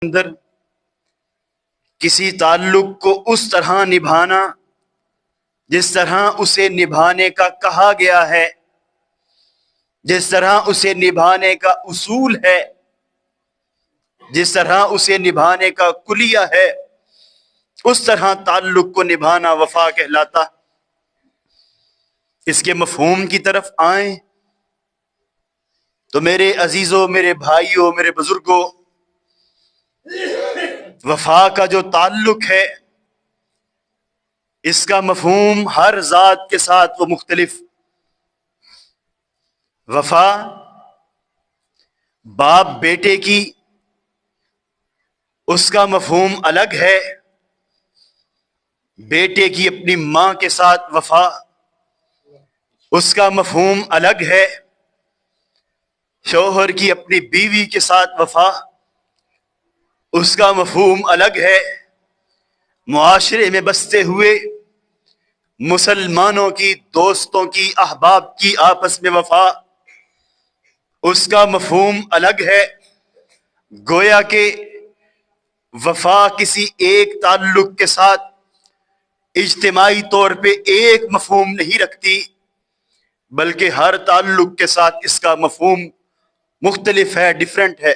اندر کسی تعلق کو اس طرح نبھانا جس طرح اسے نبھانے کا کہا گیا ہے، جس طرح اسے نبھانے کا اصول ہے، جس طرح اسے نبھانے کا کلیہ ہے، اس طرح تعلق کو نبھانا وفا کہلاتا۔ اس کے مفہوم کی طرف آئیں تو میرے عزیزوں، میرے بھائیوں، میرے بزرگوں، وفا کا جو تعلق ہے اس کا مفہوم ہر ذات کے ساتھ وہ مختلف۔ وفا باپ بیٹے کی، اس کا مفہوم الگ ہے۔ بیٹے کی اپنی ماں کے ساتھ وفا، اس کا مفہوم الگ ہے۔ شوہر کی اپنی بیوی کے ساتھ وفا، اس کا مفہوم الگ ہے۔ معاشرے میں بستے ہوئے مسلمانوں کی، دوستوں کی، احباب کی آپس میں وفا، اس کا مفہوم الگ ہے۔ گویا کہ وفا کسی ایک تعلق کے ساتھ اجتماعی طور پہ ایک مفہوم نہیں رکھتی، بلکہ ہر تعلق کے ساتھ اس کا مفہوم مختلف ہے، ڈیفرنٹ ہے۔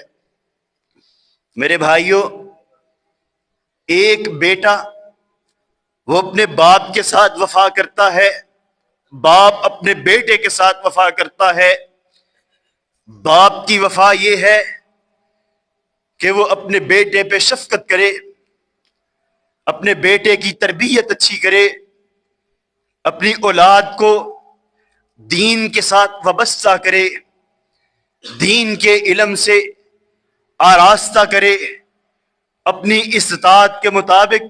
میرے بھائیوں، ایک بیٹا وہ اپنے باپ کے ساتھ وفا کرتا ہے، باپ اپنے بیٹے کے ساتھ وفا کرتا ہے۔ باپ کی وفا یہ ہے کہ وہ اپنے بیٹے پہ شفقت کرے، اپنے بیٹے کی تربیت اچھی کرے، اپنی اولاد کو دین کے ساتھ وابستہ کرے، دین کے علم سے آراستہ کرے، اپنی استطاعت کے مطابق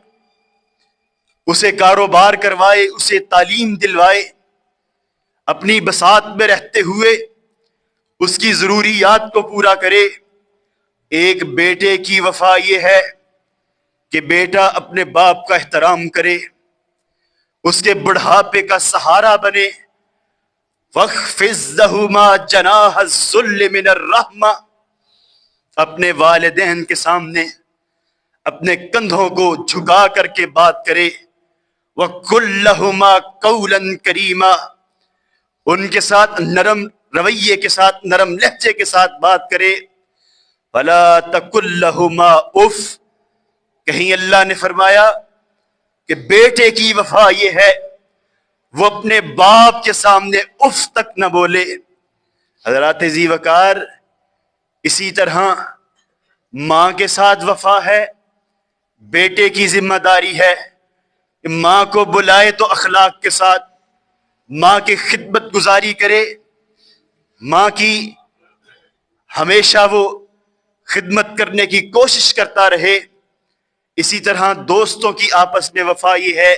اسے کاروبار کروائے، اسے تعلیم دلوائے، اپنی بساط میں رہتے ہوئے اس کی ضروریات کو پورا کرے۔ ایک بیٹے کی وفا یہ ہے کہ بیٹا اپنے باپ کا احترام کرے، اس کے بڑھاپے کا سہارا بنے۔ وَاخْفِضْ لَهُمَا جَنَاحَ الذُّلِّ مِنَ الرَّحْمَةِ، اپنے والدین کے سامنے اپنے کندھوں کو جھکا کر کے بات کرے۔ وَقُلْ لَهُمَا قَوْلًا كَرِيمًا، ان کے ساتھ نرم رویے کے ساتھ، نرم لہجے کے ساتھ بات کرے۔ وَلَا تَقُلْ لَهُمَا اُفٍّ، کہیں اللہ نے فرمایا کہ بیٹے کی وفا یہ ہے وہ اپنے باپ کے سامنے اف تک نہ بولے۔ حضرات ذی وقار، اسی طرح ماں کے ساتھ وفا ہے۔ بیٹے کی ذمہ داری ہے کہ ماں کو بلائے تو اخلاق کے ساتھ ماں کی خدمت گزاری کرے، ماں کی ہمیشہ وہ خدمت کرنے کی کوشش کرتا رہے۔ اسی طرح دوستوں کی آپس میں وفا یہ ہے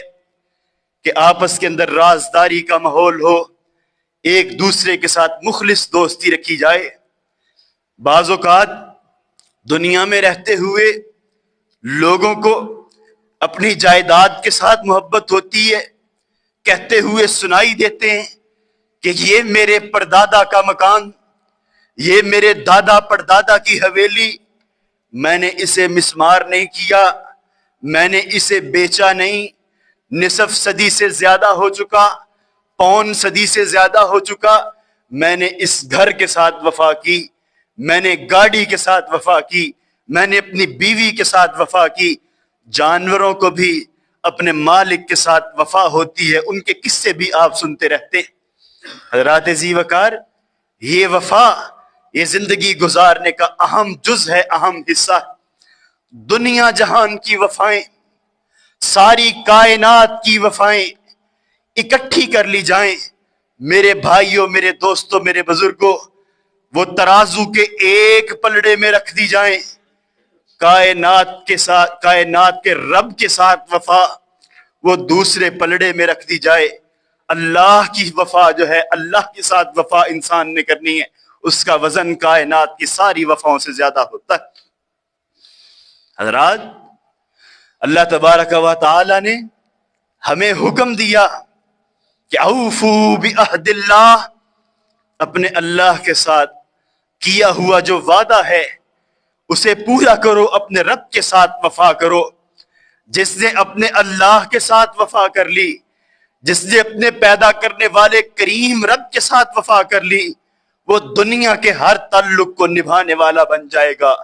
کہ آپس کے اندر رازداری کا ماحول ہو، ایک دوسرے کے ساتھ مخلص دوستی رکھی جائے۔ بعض اوقات دنیا میں رہتے ہوئے لوگوں کو اپنی جائیداد کے ساتھ محبت ہوتی ہے، کہتے ہوئے سنائی دیتے ہیں کہ یہ میرے پردادا کا مکان، یہ میرے دادا پردادا کی حویلی، میں نے اسے مسمار نہیں کیا، میں نے اسے بیچا نہیں، نصف صدی سے زیادہ ہو چکا، پون صدی سے زیادہ ہو چکا، میں نے اس گھر کے ساتھ وفا کی، میں نے گاڑی کے ساتھ وفا کی، میں نے اپنی بیوی کے ساتھ وفا کی۔ جانوروں کو بھی اپنے مالک کے ساتھ وفا ہوتی ہے، ان کے قصے بھی آپ سنتے رہتے ہیں۔ حضرات ذی وقار، یہ وفا، یہ زندگی گزارنے کا اہم جز ہے، اہم حصہ۔ دنیا جہان کی وفائیں، ساری کائنات کی وفائیں اکٹھی کر لی جائیں، میرے بھائیوں، میرے دوستوں، میرے بزرگوں، وہ ترازو کے ایک پلڑے میں رکھ دی جائیں، کائنات کے ساتھ، کائنات کے رب کے ساتھ وفا وہ دوسرے پلڑے میں رکھ دی جائے۔ اللہ کی وفا جو ہے، اللہ کے ساتھ وفا انسان نے کرنی ہے، اس کا وزن کائنات کی ساری وفاؤں سے زیادہ ہوتا ہے۔ حضرات، اللہ تبارک و تعالی نے ہمیں حکم دیا کہ اوفوا بعہد اللہ، اپنے اللہ کے ساتھ کیا ہوا جو وعدہ ہے اسے پورا کرو، اپنے رب کے ساتھ وفا کرو۔ جس نے اپنے اللہ کے ساتھ وفا کر لی، جس نے اپنے پیدا کرنے والے کریم رب کے ساتھ وفا کر لی، وہ دنیا کے ہر تعلق کو نبھانے والا بن جائے گا،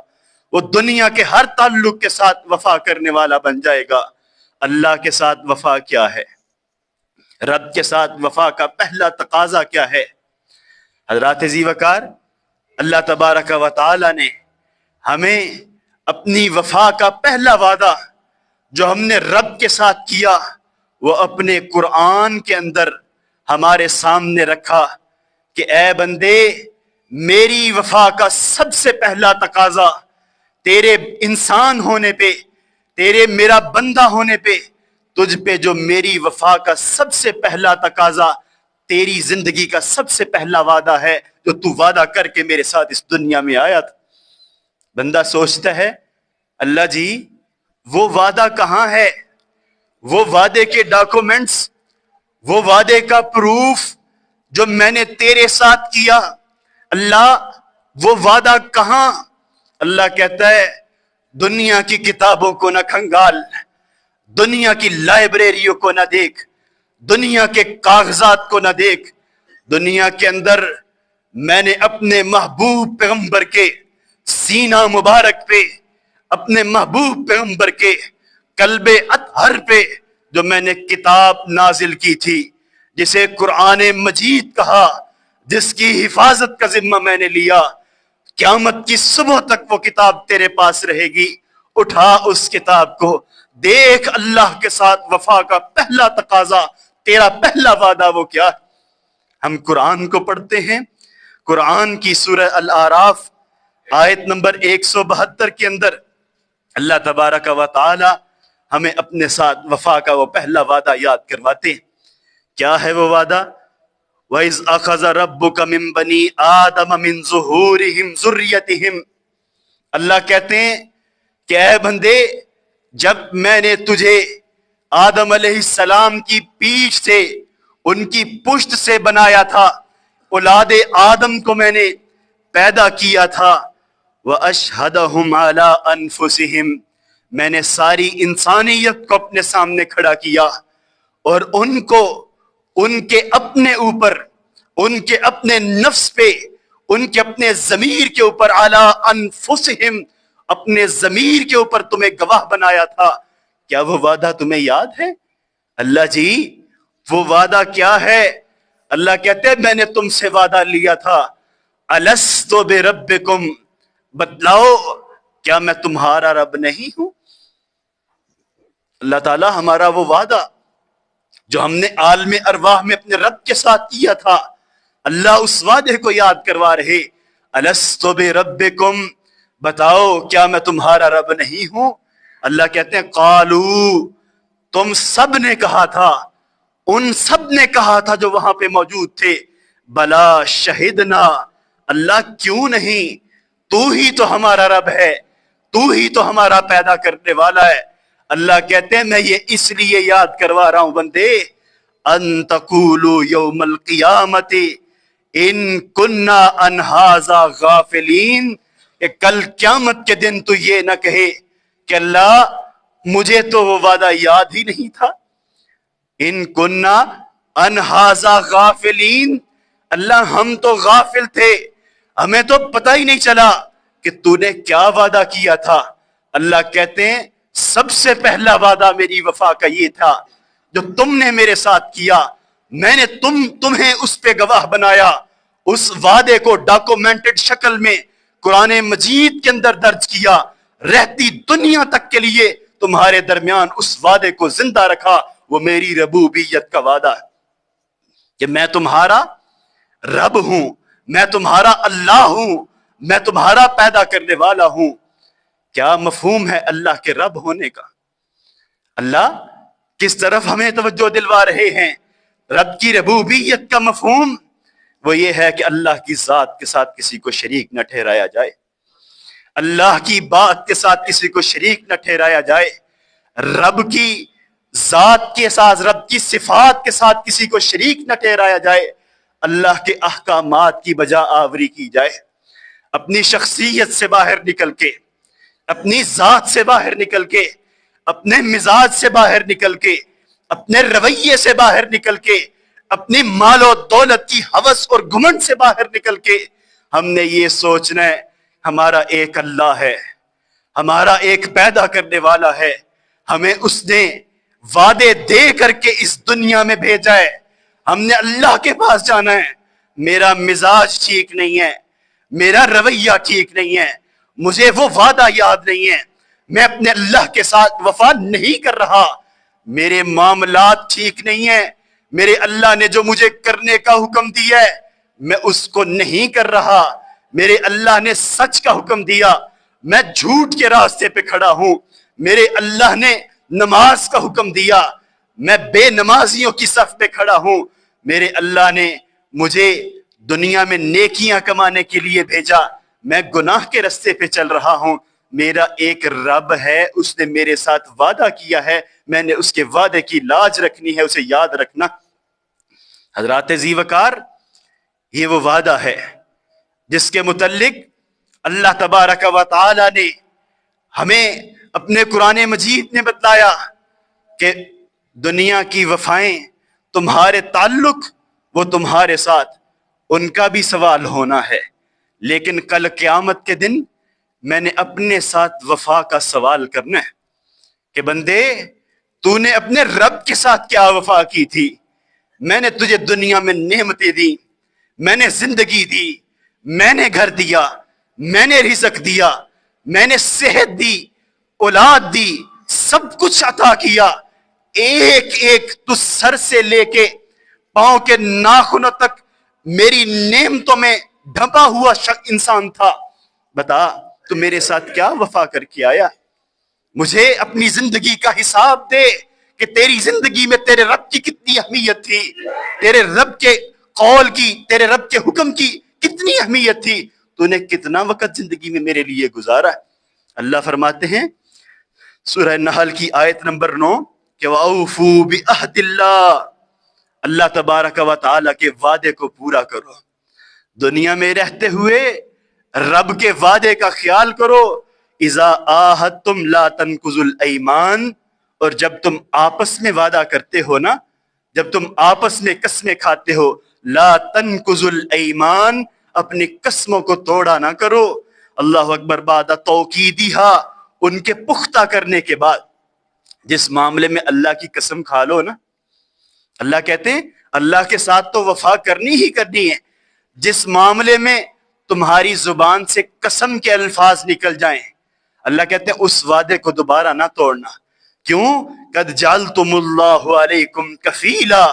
وہ دنیا کے ہر تعلق کے ساتھ وفا کرنے والا بن جائے گا۔ اللہ کے ساتھ وفا کیا ہے؟ رب کے ساتھ وفا کا پہلا تقاضا کیا ہے؟ حضرات ذی وقار، اللہ تبارک و تعالی نے ہمیں اپنی وفا کا پہلا وعدہ جو ہم نے رب کے ساتھ کیا وہ اپنے قرآن کے اندر ہمارے سامنے رکھا کہ اے بندے، میری وفا کا سب سے پہلا تقاضا تیرے انسان ہونے پہ، تیرے میرا بندہ ہونے پہ، تجھ پہ جو میری وفا کا سب سے پہلا تقاضا، تیری زندگی کا سب سے پہلا وعدہ ہے جو تو وعدہ کر کے میرے ساتھ اس دنیا میں آیا تھا۔ بندہ سوچتا ہے اللہ جی وہ وعدہ کہاں ہے؟ وہ وعدے کے ڈاکومنٹس، وہ وعدے کا پروف جو میں نے تیرے ساتھ کیا، اللہ وہ وعدہ کہاں؟ اللہ کہتا ہے دنیا کی کتابوں کو نہ کھنگال، دنیا کی لائبریریوں کو نہ دیکھ، دنیا کے کاغذات کو نہ دیکھ، دنیا کے اندر میں نے اپنے محبوب پیغمبر کے سینہ مبارک پہ، اپنے محبوب پیغمبر کے قلب اطہر پہ جو میں نے کتاب نازل کی تھی، جسے قرآن مجید کہا، جس کی حفاظت کا ذمہ میں نے لیا، قیامت کی صبح تک وہ کتاب تیرے پاس رہے گی، اٹھا اس کتاب کو، دیکھ اللہ کے ساتھ وفا کا پہلا تقاضا، تیرا پہلا وعدہ وہ کیا؟ ہم قرآن کو پڑھتے ہیں، قرآن کی سورہ الاعراف آیت نمبر 172 کے اندر اللہ تبارک و تعالی ہمیں اپنے ساتھ وفا کا وہ پہلا وعدہ یاد کرواتے ہیں۔ کیا ہے وہ وعدہ؟ وَإِذْ أَخَذَ رَبُّكَ مِن بَنِي آدَمَ مِن ظُهُورِهِمْ ذُرِّيَّتِهِمْ، اللہ کہتے ہیں کہ اے بندے، جب میں نے تجھے آدم علیہ السلام کی پیٹھ سے، ان کی پشت سے بنایا تھا، اولاد آدم کو میں نے پیدا کیا تھا، وَأَشْهَدَهُمْ عَلَىٰ أَنفُسِهِمْ، میں نے ساری انسانیت کو اپنے سامنے کھڑا کیا اور ان کو ان کے اپنے اوپر، ان کے اپنے نفس پہ، ان کے اپنے ضمیر کے اوپر، عَلَىٰ أَنفُسِهِمْ، اپنے ضمیر کے اوپر تمہیں گواہ بنایا تھا۔ کیا وہ وعدہ تمہیں یاد ہے؟ اللہ جی وہ وعدہ کیا ہے؟ اللہ کہتے ہیں میں نے تم سے وعدہ لیا تھا، أَلَسْتُ بِرَبِّكُمْ، بتلاؤ کیا میں تمہارا رب نہیں ہوں؟ اللہ تعالیٰ ہمارا وہ وعدہ جو ہم نے عالم ارواح میں اپنے رب کے ساتھ کیا تھا، اللہ اس وعدے کو یاد کروا رہے، أَلَسْتُ بِرَبِّكُمْ، بتاؤ کیا میں تمہارا رب نہیں ہوں؟ اللہ کہتے ہیں قالوا، تم سب نے کہا تھا، ان سب نے کہا تھا جو وہاں پہ موجود تھے، بلا شہدنا، اللہ کیوں نہیں، تو ہی تو ہمارا رب ہے، تو ہی تو ہمارا پیدا کرنے والا ہے۔ اللہ کہتے ہیں میں یہ اس لیے یاد کروا رہا ہوں بندے، ان تقولوا یوم القیامت ان کننا عن ھذا غافلین، کہ کل قیامت کے دن تو یہ نہ کہے کہ اللہ مجھے تو وہ وعدہ یاد ہی نہیں تھا، ان کننا عن ھذا غافلین، اللہ ہم تو غافل تھے، ہمیں تو پتہ ہی نہیں چلا کہ تو نے کیا وعدہ کیا تھا۔ اللہ کہتے ہیں سب سے پہلا وعدہ میری وفا کا یہ تھا جو تم نے میرے ساتھ کیا، میں نے تمہیں اس پہ گواہ بنایا، اس وعدے کو ڈاکومنٹڈ شکل میں قرآن مجید کے اندر درج کیا، رہتی دنیا تک کے لیے تمہارے درمیان اس وعدے کو زندہ رکھا۔ وہ میری ربوبیت کا وعدہ ہے کہ میں تمہارا رب ہوں، میں تمہارا اللہ ہوں، میں تمہارا پیدا کرنے والا ہوں۔ کیا مفہوم ہے اللہ کے رب ہونے کا؟ اللہ کس طرف ہمیں توجہ دلوا رہے ہیں؟ رب کی ربوبیت کا مفہوم وہ یہ ہے کہ اللہ کی ذات کے ساتھ کسی کو شریک نہ ٹھہرایا جائے، اللہ کی بات کے ساتھ کسی کو شریک نہ ٹھہرایا جائے، رب کی ذات کے ساتھ، رب کی صفات کے ساتھ کسی کو شریک نہ ٹھہرایا جائے، اللہ کے احکامات کی بجا آوری کی جائے، اپنی شخصیت سے باہر نکل کے اپنی ذات سے باہر نکل کے، اپنے مزاج سے باہر نکل کے، اپنے رویے سے باہر نکل کے، اپنی مال و دولت کی ہوس اور گھمنڈ سے باہر نکل کے ہم نے یہ سوچنا ہے ہمارا ایک اللہ ہے، ہمارا ایک پیدا کرنے والا ہے، ہمیں اس نے وعدے دے کر کے اس دنیا میں بھیجا ہے، ہم نے اللہ کے پاس جانا ہے۔ میرا مزاج ٹھیک نہیں ہے، میرا رویہ ٹھیک نہیں ہے، مجھے وہ وعدہ یاد نہیں ہے، میں اپنے اللہ کے ساتھ وفا نہیں کر رہا، میرے معاملات ٹھیک نہیں ہیں، میرے اللہ نے جو مجھے کرنے کا حکم دیا ہے میں اس کو نہیں کر رہا، میرے اللہ نے سچ کا حکم دیا میں جھوٹ کے راستے پہ کھڑا ہوں، میرے اللہ نے نماز کا حکم دیا میں بے نمازیوں کی صف پہ کھڑا ہوں، میرے اللہ نے مجھے دنیا میں نیکیاں کمانے کے لیے بھیجا، میں گناہ کے راستے پہ چل رہا ہوں، میرا ایک رب ہے، اس نے میرے ساتھ وعدہ کیا ہے، میں نے اس کے وعدے کی لاج رکھنی ہے، اسے یاد رکھنا۔ حضرات ذی وقار، یہ وہ وعدہ ہے جس کے متعلق اللہ تبارک و تعالی نے ہمیں اپنے قرآن مجید نے بتلایا کہ دنیا کی وفائیں، تمہارے تعلق وہ تمہارے ساتھ، ان کا بھی سوال ہونا ہے، لیکن کل قیامت کے دن میں نے اپنے ساتھ وفا کا سوال کرنا ہے کہ بندے تو نے اپنے رب کے ساتھ کیا وفا کی تھی؟ میں نے تجھے دنیا میں نعمتیں دی، میں نے زندگی دی، میں نے گھر دیا، میں نے رزق دیا، میں نے صحت دی، اولاد دی، سب کچھ عطا کیا، ایک ایک تو سر سے لے کے پاؤں کے ناخنوں تک میری نعمتوں میں ڈھپا ہوا انسان تھا، بتا تو میرے ساتھ کیا وفا کر کے آیا؟ مجھے اپنی زندگی کا حساب دے کہ تیری زندگی میں تیرے رب کی کتنی اہمیت تھی، تیرے رب کے قول کی، تیرے رب کے حکم کی کتنی اہمیت تھی، تو نے کتنا وقت زندگی میں میرے لیے گزارا۔ اللہ فرماتے ہیں سورہ نحل کی آیت نمبر 9 کہ وَأَوْفُوا بِعَهْدِ اللَّهِ، اللہ تبارک و تعالی کے وعدے کو پورا کرو، دنیا میں رہتے ہوئے رب کے وعدے کا خیال کرو۔ اذا آہدتم لا تنقضوا الایمان، اور جب تم آپس میں وعدہ کرتے ہو نا، جب تم آپس میں قسمیں کھاتے ہو، لا تنقضوا الایمان، اپنی قسموں کو توڑا نہ کرو۔ اللہ اکبر، بعد توکیدہا، ان کے پختہ کرنے کے بعد، جس معاملے میں اللہ کی قسم کھا لو نا، اللہ کہتے ہیں اللہ کے ساتھ تو وفا کرنی ہی کرنی ہے، جس معاملے میں تمہاری زبان سے قسم کے الفاظ نکل جائیں، اللہ کہتے ہیں اس وعدے کو دوبارہ نہ توڑنا۔ کیوں؟ قد جعلتم اللہ علیکم کفیلا،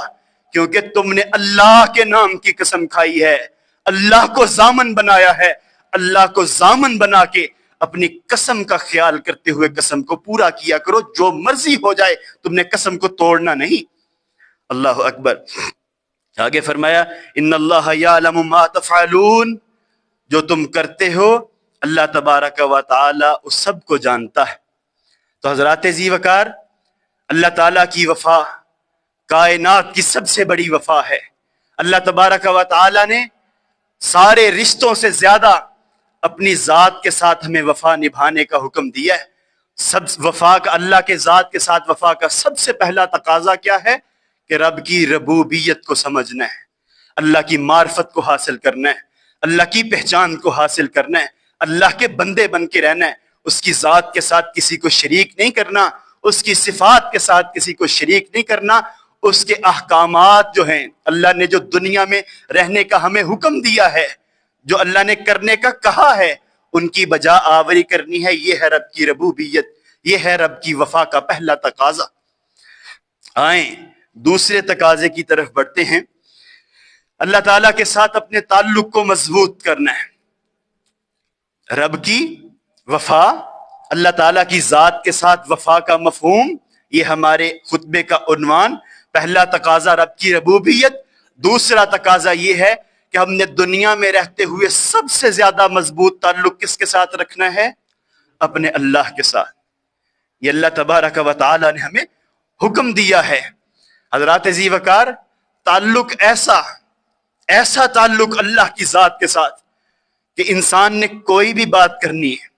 کیونکہ تم نے اللہ کے نام کی قسم کھائی ہے، اللہ کو ضامن بنایا ہے، اللہ کو ضامن بنا کے اپنی قسم کا خیال کرتے ہوئے قسم کو پورا کیا کرو، جو مرضی ہو جائے تم نے قسم کو توڑنا نہیں۔ اللہ اکبر، آگے فرمایا ان اللہ یعلم ما تفعلون، جو تم کرتے ہو اللہ تبارک و تعالی اس سب کو جانتا ہے۔ تو حضرات ذی وقار، اللہ تعالیٰ کی وفا کائنات کی سب سے بڑی وفا ہے۔ اللہ تبارک و تعالی نے سارے رشتوں سے زیادہ اپنی ذات کے ساتھ ہمیں وفا نبھانے کا حکم دیا ہے۔ سب وفا کا، اللہ کے ذات کے ساتھ وفا کا سب سے پہلا تقاضا کیا ہے کہ رب کی ربوبیت کو سمجھنا ہے، اللہ کی معرفت کو حاصل کرنا ہے، اللہ کی پہچان کو حاصل کرنا ہے، اللہ کے بندے بن کے رہنا ہے، اس کی ذات کے ساتھ کسی کو شریک نہیں کرنا، اس کی صفات کے ساتھ کسی کو شریک نہیں کرنا، اس کے احکامات جو ہیں، اللہ نے جو دنیا میں رہنے کا ہمیں حکم دیا ہے، جو اللہ نے کرنے کا کہا ہے، ان کی بجا آوری کرنی ہے۔ یہ ہے رب کی ربوبیت، یہ ہے رب کی وفا کا پہلا تقاضا۔ آئیں دوسرے تقاضے کی طرف بڑھتے ہیں۔ اللہ تعالیٰ کے ساتھ اپنے تعلق کو مضبوط کرنا ہے۔ رب کی وفا، اللہ تعالیٰ کی ذات کے ساتھ وفا کا مفہوم، یہ ہمارے خطبے کا عنوان۔ پہلا تقاضا رب کی ربوبیت، دوسرا تقاضا یہ ہے کہ ہم نے دنیا میں رہتے ہوئے سب سے زیادہ مضبوط تعلق کس کے ساتھ رکھنا ہے؟ اپنے اللہ کے ساتھ۔ یہ اللہ تبارک و تعالی نے ہمیں حکم دیا ہے۔ حضرات ذی وقار، تعلق ایسا تعلق اللہ کی ذات کے ساتھ کہ انسان نے کوئی بھی بات کرنی ہے،